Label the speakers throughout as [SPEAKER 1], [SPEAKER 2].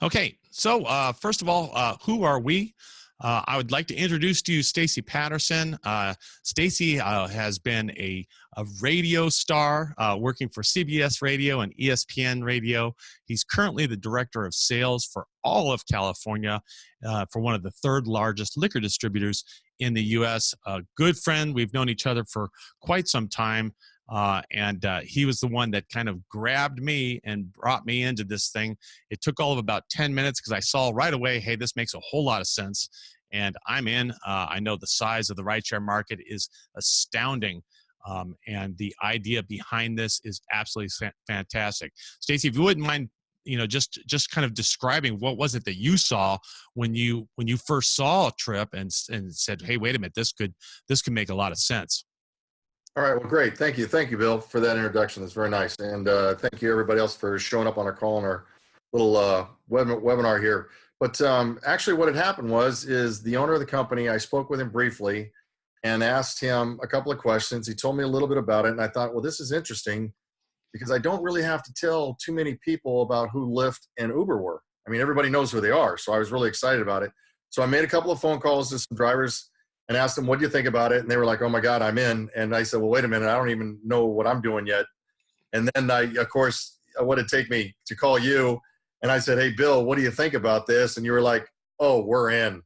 [SPEAKER 1] Okay, so first of all, who are we? I would like to introduce to you Stacy Patterson. Stacy has been a radio star working for CBS Radio and ESPN Radio. He's currently the director of sales for all of California for one of the third largest liquor distributors in the U.S. A good friend. We've known each other for quite some time. And he was the one that kind of grabbed me and brought me into this thing. It took all of about 10 minutes because I saw right away, hey, this makes a whole lot of sense. And I'm in. I know the size of the rideshare market is astounding. And the idea behind this is absolutely fantastic. Stacy, if you wouldn't mind, just kind of describing what was it that you saw when you first saw Tryp and said, hey, wait a minute, this could make a lot of sense.
[SPEAKER 2] All right. Well, great. Thank you. Thank you, Bill, for that introduction. That's very nice. And thank you, everybody else, for showing up on our call and our little webinar here. But actually what had happened is the owner of the company, I spoke with him briefly and asked him a couple of questions. He told me a little bit about it. And I thought, well, this is interesting because I don't really have to tell too many people about who Lyft and Uber were. I mean, everybody knows who they are. So I was really excited about it. So I made a couple of phone calls to some drivers and asked them, what do you think about it? And they were like, oh my God, I'm in. And I said, well, wait a minute, I don't even know what I'm doing yet. And then of course, what did it take me to call you? And I said, hey, Bill, what do you think about this? And you were like, oh, we're in.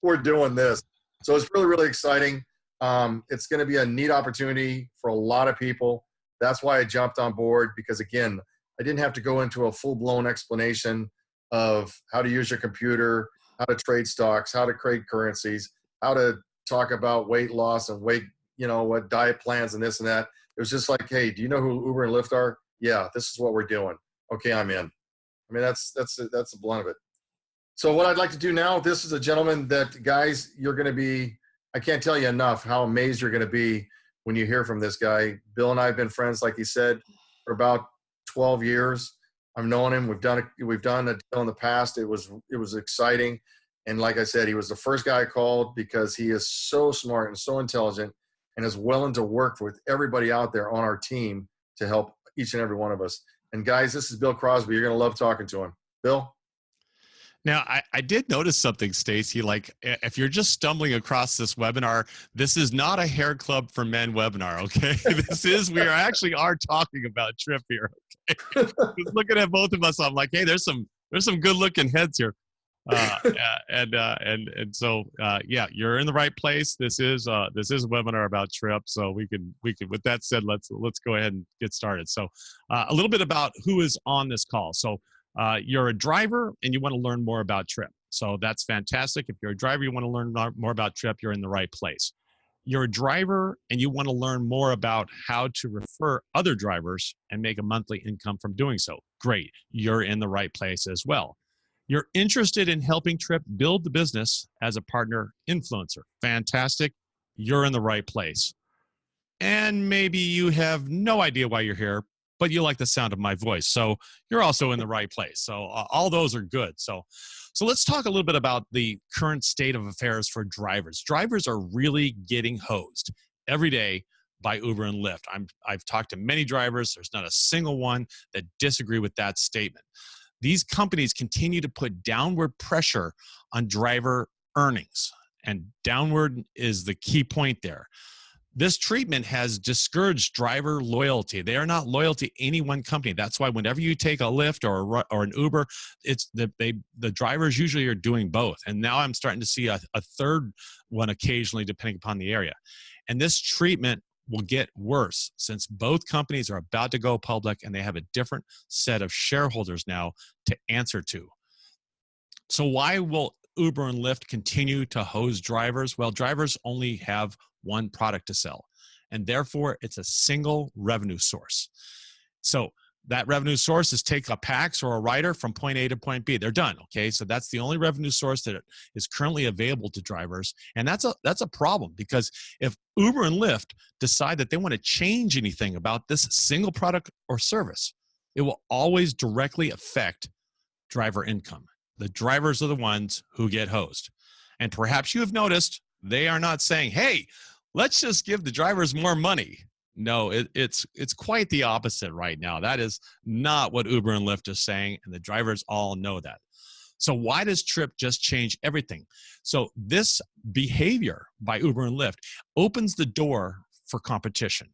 [SPEAKER 2] We're doing this. So it's really, really exciting. It's going to be a neat opportunity for a lot of people. That's why I jumped on board because, again, I didn't have to go into a full-blown explanation of how to use your computer, how to trade stocks, how to create currencies, how to talk about weight loss and what diet plans and this and that. It was just like, hey, do you know who Uber and Lyft are? Yeah, this is what we're doing. Okay, I'm in. I mean, that's the blunt of it. So what I'd like to do now, this is a gentleman that, guys, you're going to be, I can't tell you enough how amazed you're going to be when you hear from this guy. Bill and I have been friends, like he said, for about 12 years. I've known him. We've done a deal in the past. It was exciting. And like I said, he was the first guy I called because he is so smart and so intelligent and is willing to work with everybody out there on our team to help each and every one of us. And guys, this is Bill Crosby. You're going to love talking to him. Bill?
[SPEAKER 1] Now, I did notice something, Stacy, like if you're just stumbling across this webinar, this is not a hair club for men webinar, okay? We actually are talking about Tryp here, okay? Just looking at both of us, I'm like, hey, there's some good looking heads here. So yeah, you're in the right place. This is a webinar about Tryp, so we can with that said, let's go ahead and get started. So a little bit about who is on this call. So you're a driver and you want to learn more about Tryp, so that's fantastic. If you're a driver, you want to learn more about Tryp, you're in the right place. You're a driver and you want to learn more about how to refer other drivers and make a monthly income from doing so. Great, you're in the right place as well. You're interested in helping Tryp build the business as a partner influencer. Fantastic. You're in the right place. And maybe you have no idea why you're here, but you like the sound of my voice. So you're also in the right place. So all those are good. So let's talk a little bit about the current state of affairs for drivers. Drivers are really getting hosed every day by Uber and Lyft. I've talked to many drivers. There's not a single one that disagree with that statement. These companies continue to put downward pressure on driver earnings, and downward is the key point there. This treatment has discouraged driver loyalty. They are not loyal to any one company. That's why whenever you take a Lyft or an Uber, it's the drivers usually are doing both. And now I'm starting to see a third one occasionally, depending upon the area. And this treatment will get worse since both companies are about to go public and they have a different set of shareholders now to answer to. So why will Uber and Lyft continue to hose drivers? Well, drivers only have one product to sell, and therefore it's a single revenue source. So that revenue source is take a Pax or a rider from point A to point B. They're done, okay? So that's the only revenue source that is currently available to drivers. And that's a problem, because if Uber and Lyft decide that they want to change anything about this single product or service, it will always directly affect driver income. The drivers are the ones who get hosed. And perhaps you have noticed they are not saying, hey, let's just give the drivers more money. No, it's quite the opposite right now. That is not what Uber and Lyft is saying, and the drivers all know that. So why does Tryp just change everything? So this behavior by Uber and Lyft opens the door for competition.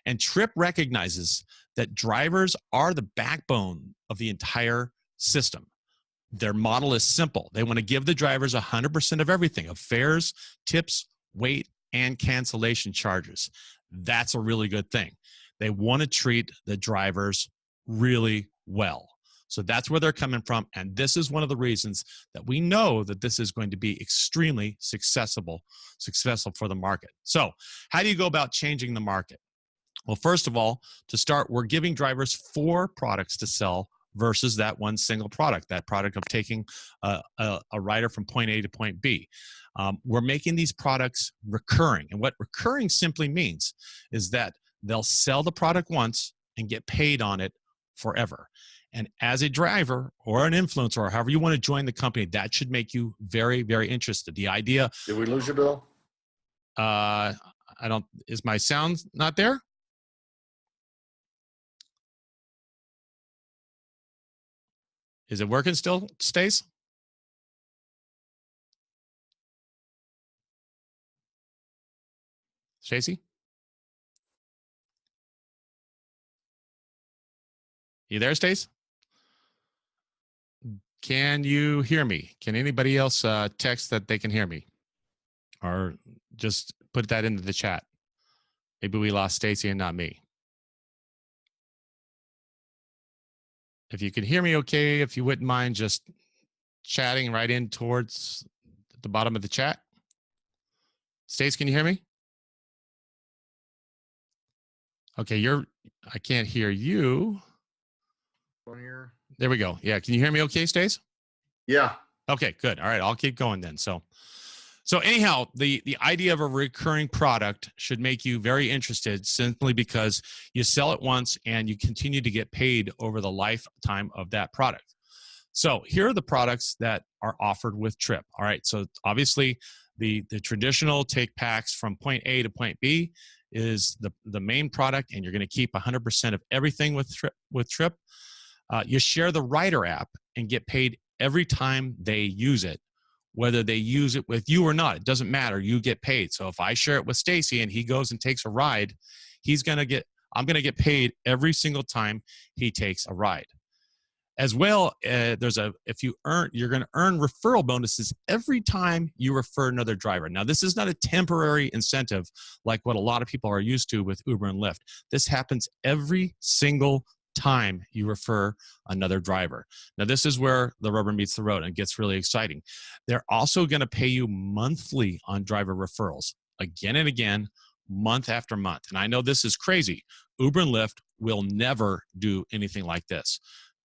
[SPEAKER 1] And Tryp recognizes that drivers are the backbone of the entire system. Their model is simple. They want to give the drivers 100% of everything, of fares, tips, weight, and cancellation charges. That's a really good thing. They want to treat the drivers really well. So that's where they're coming from. And this is one of the reasons that we know that this is going to be extremely successful for the market. So how do you go about changing the market? Well, first of all, to start, we're giving drivers 4 products to sell versus that one single product, that product of taking a rider from point A to point B. We're making these products recurring. And what recurring simply means is that they'll sell the product once and get paid on it forever. And as a driver or an influencer, or however you want to join the company, that should make you very, very interested. The idea.
[SPEAKER 2] Did we lose you, Bill?
[SPEAKER 1] Is my sound not there? Is it working still, Stace? Stacy? You there, Stace? Can you hear me? Can anybody else text that they can hear me? Or just put that into the chat. Maybe we lost Stacy and not me. If you can hear me okay, if you wouldn't mind just chatting right in towards the bottom of the chat. Stace, can you hear me? Okay, I can't hear you. There we go. Yeah, can you hear me okay, Stace?
[SPEAKER 2] Yeah.
[SPEAKER 1] Okay, good. All right, I'll keep going then. So anyhow, the idea of a recurring product should make you very interested simply because you sell it once and you continue to get paid over the lifetime of that product. So here are the products that are offered with Tryp. All right, so obviously the traditional take packs from point A to point B is the main product, and you're going to keep 100% of everything with Tryp. You share the Rider app and get paid every time they use it. Whether they use it with you or not, it doesn't matter. You get paid. So if I share it with Stacy and he goes and takes a ride, I'm going to get paid every single time he takes a ride. As well, you're going to earn referral bonuses every time you refer another driver. Now, this is not a temporary incentive like what a lot of people are used to with Uber and Lyft. This happens every single time you refer another driver. Now, this is where the rubber meets the road and it gets really exciting. They're also going to pay you monthly on driver referrals, again and again, month after month. And I know this is crazy. Uber and Lyft will never do anything like this.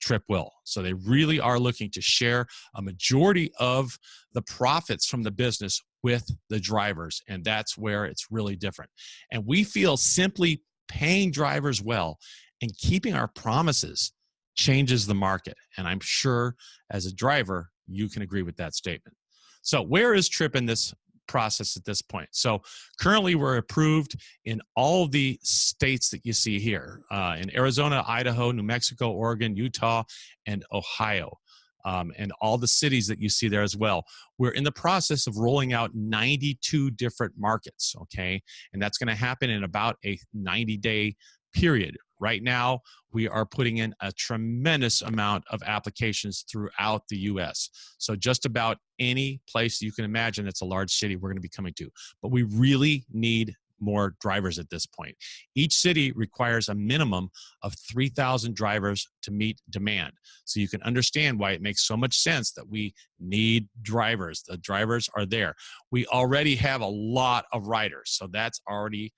[SPEAKER 1] Tryp will. So they really are looking to share a majority of the profits from the business with the drivers. And that's where it's really different. And we feel simply paying drivers well and keeping our promises changes the market. And I'm sure as a driver, you can agree with that statement. So where is Tryp in this process at this point? So currently we're approved in all the states that you see here, in Arizona, Idaho, New Mexico, Oregon, Utah, and Ohio. And all the cities that you see there as well. We're in the process of rolling out 92 different markets, okay? And that's going to happen in about a 90-day period. Right now, we are putting in a tremendous amount of applications throughout the U.S. So just about any place you can imagine it's a large city we're going to be coming to. But we really need more drivers at this point. Each city requires a minimum of 3,000 drivers to meet demand. So you can understand why it makes so much sense that we need drivers. The drivers are there. We already have a lot of riders, so that's already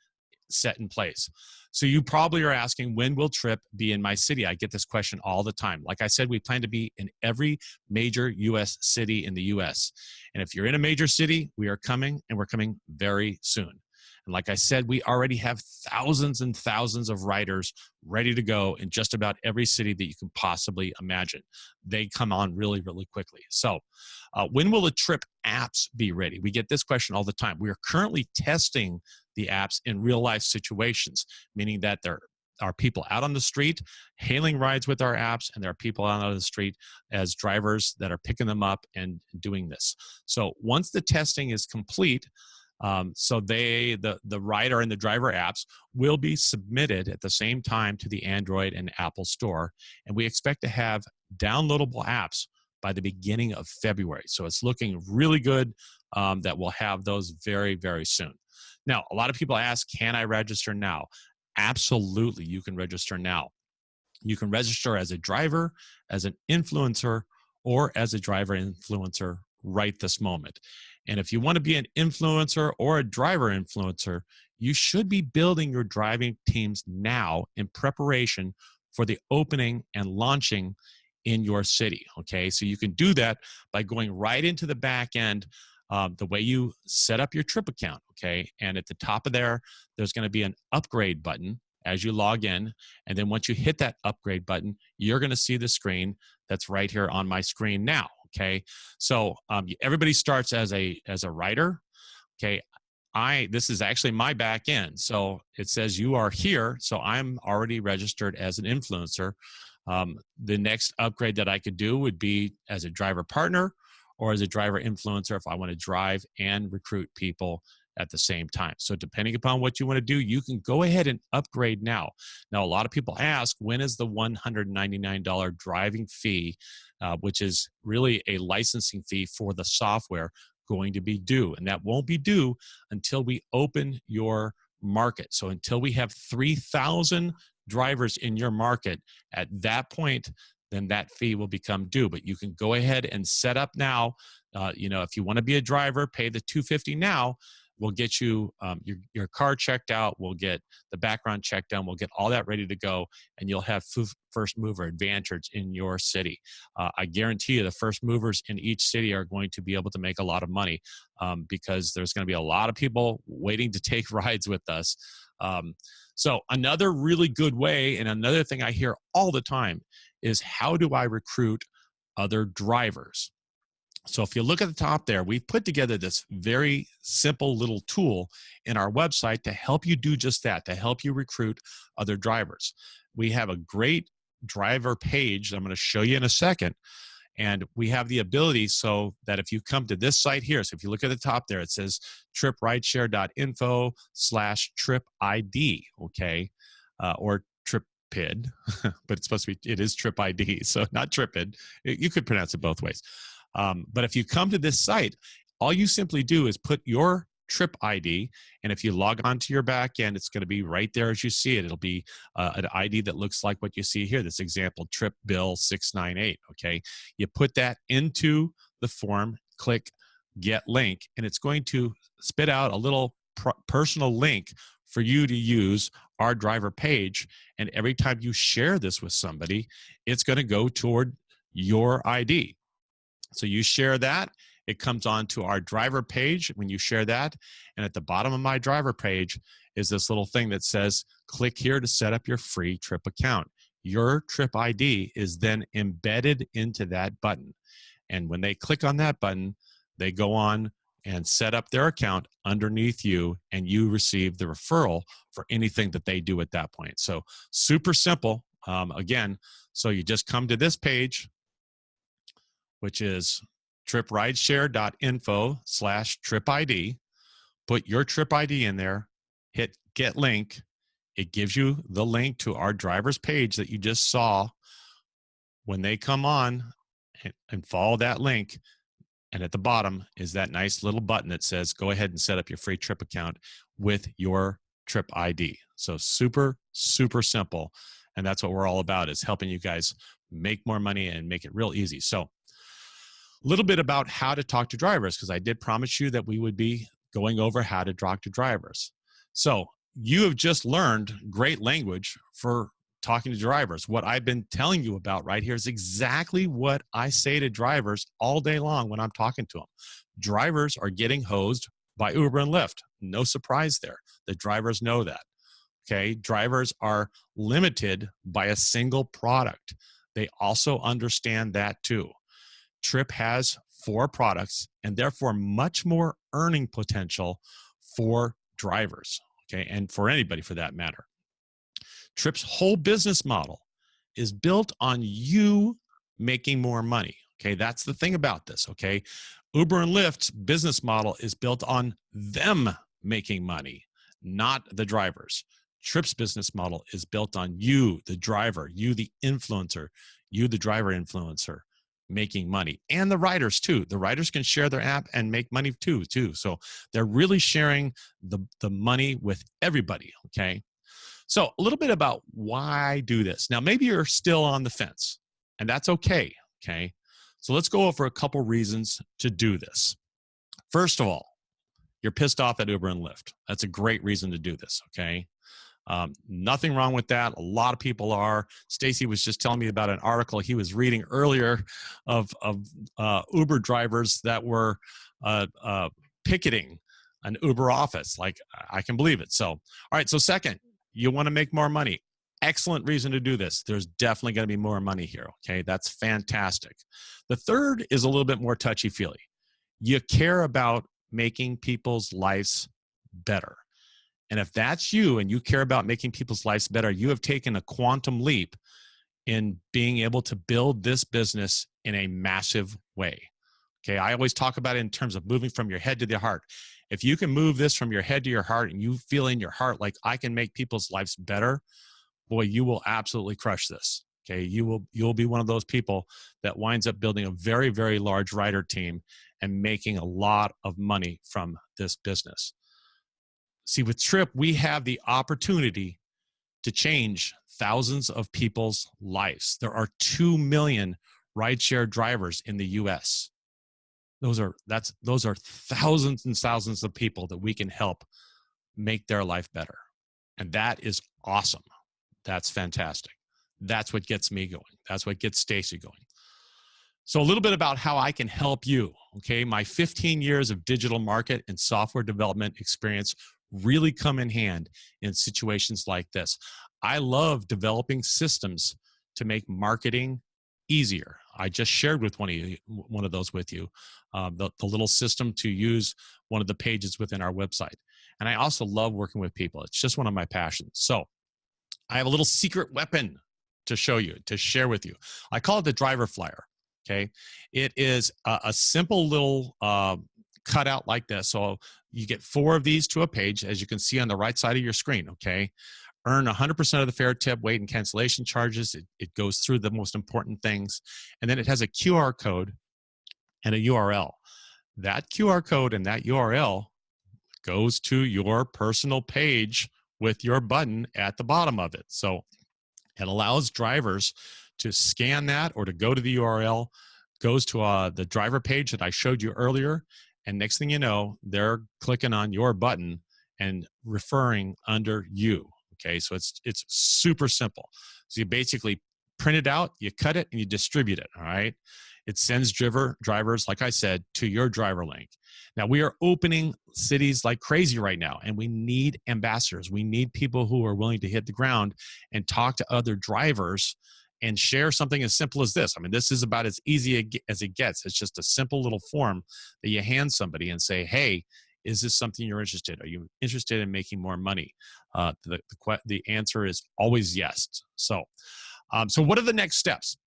[SPEAKER 1] set in place. So you probably are asking, when will Tryp be in my city? I get this question all the time. Like I said, we plan to be in every major U.S. city in the U.S. And if you're in a major city, we are coming, and we're coming very soon. And like I said, we already have thousands and thousands of riders ready to go in just about every city that you can possibly imagine. They come on really, really quickly. So when will the Tryp apps be ready? We get this question all the time. We are currently testing the apps in real life situations, meaning that they're are people out on the street hailing rides with our apps, and there are people out on the street as drivers that are picking them up and doing this. So once the testing is complete, so the rider and the driver apps will be submitted at the same time to the Android and Apple Store, and we expect to have downloadable apps by the beginning of February. So it's looking really good that we'll have those very, very soon. Now, a lot of people ask, can I register now? Absolutely, you can register now. You can register as a driver, as an influencer, or as a driver influencer right this moment. And if you want to be an influencer or a driver influencer, you should be building your driving teams now in preparation for the opening and launching in your city. Okay, so you can do that by going right into the back end, the way you set up your Tryp account. Okay, and at the top of there's going to be an upgrade button as you log in, and then once you hit that upgrade button, you're going to see the screen that's right here on my screen now. Okay, so everybody starts as a rider. Okay, this is actually my back end, so it says you are here, so I'm already registered as an influencer. The next upgrade that I could do would be as a driver partner or as a driver influencer if I want to drive and recruit people at the same time. So depending upon what you want to do, you can go ahead and upgrade now. Now, a lot of people ask, when is the $199 driving fee, which is really a licensing fee for the software, going to be due? And that won't be due until we open your market. So until we have 3,000 drivers in your market, at that point, then that fee will become due. But you can go ahead and set up now. If you want to be a driver, pay the $250 now. We'll get you your car checked out. We'll get the background checked done. We'll get all that ready to go, and you'll have first mover advantage in your city. I guarantee you the first movers in each city are going to be able to make a lot of money because there's going to be a lot of people waiting to take rides with us. So another really good way, and another thing I hear all the time, is how do I recruit other drivers? So if you look at the top there, we've put together this very simple little tool in our website to help you do just that, to help you recruit other drivers. We have a great driver page that I'm going to show you in a second. And we have the ability so that if you come to this site here, so if you look at the top there, it says tryprideshare.info/TrypID, okay, or TrypID, but it is TrypID, so not TrypID. You could pronounce it both ways. But if you come to this site, all you simply do is put your Tryp ID, and if you log on to your back end, it's going to be right there as you see it. It'll be an ID that looks like what you see here, this example, Tryp Bill 698, okay? You put that into the form, click Get Link, and it's going to spit out a little personal link for you to use our driver page, and every time you share this with somebody, it's going to go toward your ID. So you share that, it comes on to our driver page when you share that, and at the bottom of my driver page is this little thing that says, click here to set up your free Tryp account. Your Tryp ID is then embedded into that button. And when they click on that button, they go on and set up their account underneath you, and you receive the referral for anything that they do at that point. So super simple. Again, so you just come to this page, which is tryprideshare.info/TrypID. Put your Tryp ID in there, hit Get Link. It gives you the link to our driver's page that you just saw. When they come on and follow that link, and at the bottom is that nice little button that says, go ahead and set up your free Tryp account with your Tryp ID. So super, super simple. And that's what we're all about, is helping you guys make more money and make it real easy. So a little bit about how to talk to drivers, because I did promise you that we would be going over how to talk to drivers. So you have just learned great language for talking to drivers. What I've been telling you about right here is exactly what I say to drivers all day long when I'm talking to them. Drivers are getting hosed by Uber and Lyft. No surprise there. The drivers know that. Okay, drivers are limited by a single product. They also understand that too. Tryp has 4 products and therefore much more earning potential for drivers, okay, and for anybody for that matter. Tryp's whole business model is built on you making more money. Okay, that's the thing about this. Okay, Uber and Lyft's business model is built on them making money, not the drivers. Tryp's business model is built on you, the driver, you, the influencer, you, the driver influencer, making money, and the riders too. The riders can share their app and make money too. So they're really sharing the money with everybody. Okay. So a little bit about why do this. Now, maybe you're still on the fence, and that's okay. Okay. So let's go over a couple reasons to do this. First of all, you're pissed off at Uber and Lyft. That's a great reason to do this. Okay. Nothing wrong with that. A lot of people are. Stacy was just telling me about an article he was reading earlier of Uber drivers that were picketing an Uber office. Like, I can believe it. So, all right. So second, you want to make more money. Excellent reason to do this. There's definitely going to be more money here. Okay. That's fantastic. The third is a little bit more touchy-feely. You care about making people's lives better. And if that's you and you care about making people's lives better, you have taken a quantum leap in being able to build this business in a massive way. Okay, I always talk about it in terms of moving from your head to the heart. If you can move this from your head to your heart and you feel in your heart like I can make people's lives better, boy, you will absolutely crush this. Okay, you'll be one of those people that winds up building a very, very large rider team and making a lot of money from this business. See, with Tryp, we have the opportunity to change thousands of people's lives. There are 2 million rideshare drivers in the U.S. Those are thousands and thousands of people that we can help make their life better. And that is awesome. That's fantastic. That's what gets me going. That's what gets Stacy going. So a little bit about how I can help you. Okay, my 15 years of digital market and software development experience really come in hand in situations like this. I love developing systems to make marketing easier. I just shared with one of those with you, the little system to use one of the pages within our website. And I also love working with people. It's just one of my passions. So I have a little secret weapon to show you, to share with you. I call it the driver flyer. Okay, it is a simple little cutout like this. So you get 4 of these to a page, as you can see on the right side of your screen. Okay, earn 100% of the fare tip, weight, and cancellation charges. It goes through the most important things, and then it has a QR code and a URL. That QR code and that URL goes to your personal page with your button at the bottom of it. So it allows drivers to scan that or to go to the URL, goes to the driver page that I showed you earlier, and next thing you know, they're clicking on your button and referring under you. Okay, so it's super simple. So you basically print it out, you cut it, and you distribute it. All right, it sends drivers, like I said, to your driver link. Now, we are opening cities like crazy right now, and we need ambassadors. We need people who are willing to hit the ground and talk to other drivers and share something as simple as this. I mean, this is about as easy as it gets. It's just a simple little form that you hand somebody and say, hey, is this something you're interested in? Are you interested in making more money? The answer is always yes. So what are the next steps?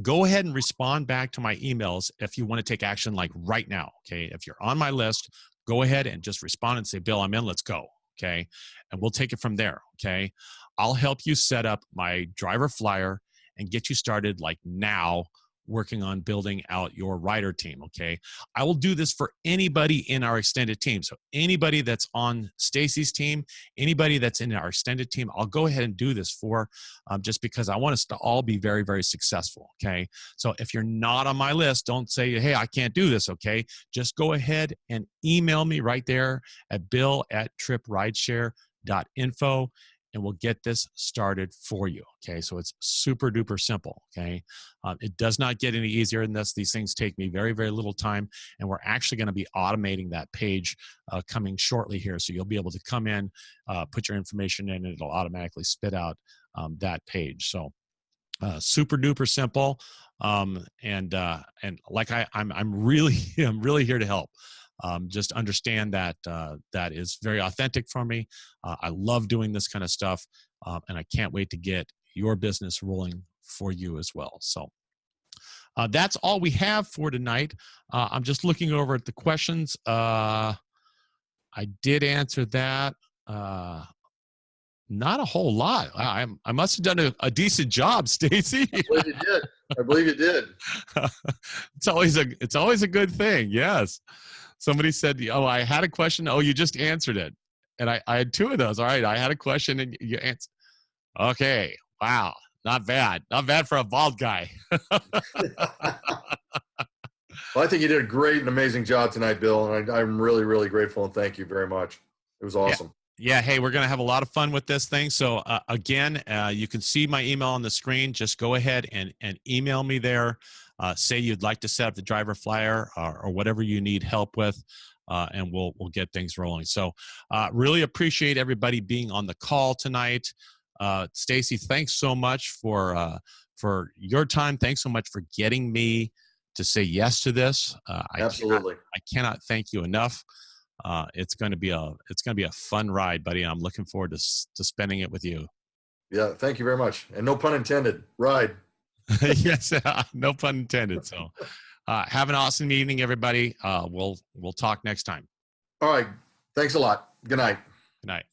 [SPEAKER 1] Go ahead and respond back to my emails if you want to take action like right now. Okay, if you're on my list, go ahead and just respond and say, Bill, I'm in, let's go. Okay, and we'll take it from there. Okay, I'll help you set up my driver flyer and get you started like now working on building out your rider team. Okay, I will do this for anybody in our extended team. So anybody that's on Stacy's team, anybody that's in our extended team, I'll go ahead and do this for just because I want us to all be very, very successful. Okay, so if you're not on my list, don't say, hey, I can't do this. Okay, just go ahead and email me right there at bill@tryprideshare.info. and we'll get this started for you. Okay, so it's super duper simple. Okay, it does not get any easier than this. These things take me very, very little time, and we're actually going to be automating that page coming shortly here. So you'll be able to come in, put your information in, and it'll automatically spit out that page. So super duper simple, and like I'm really here to help. Just understand that that is very authentic for me. I love doing this kind of stuff. and I can't wait to get your business rolling for you as well. So that's all we have for tonight. I'm just looking over at the questions. I did answer that. Not a whole lot. I must have done a decent job, Stacy.
[SPEAKER 2] I believe you did. I believe you did.
[SPEAKER 1] It's always a good thing. Yes. Somebody said, "Oh, I had a question. Oh, you just answered it." And I had two of those. All right, I had a question and you answered. Okay. Wow. Not bad. Not bad for a bald guy.
[SPEAKER 2] Well, I think you did a great and amazing job tonight, Bill, and I'm really, really grateful and thank you very much. It was awesome.
[SPEAKER 1] Yeah. Hey, we're going to have a lot of fun with this thing. So again, you can see my email on the screen. Just go ahead and email me there. Say you'd like to set up the driver flyer or whatever you need help with, and we'll get things rolling. So really appreciate everybody being on the call tonight. Stacy, thanks so much for your time. Thanks so much for getting me to say yes to this.
[SPEAKER 2] Absolutely.
[SPEAKER 1] I cannot thank you enough. It's going to be a fun ride, buddy. I'm looking forward to spending it with you.
[SPEAKER 2] Yeah, thank you very much, and no pun intended. Ride.
[SPEAKER 1] Yes, no pun intended. So, have an awesome evening, everybody. We'll talk next time.
[SPEAKER 2] All right. Thanks a lot. Good night.
[SPEAKER 1] Good night.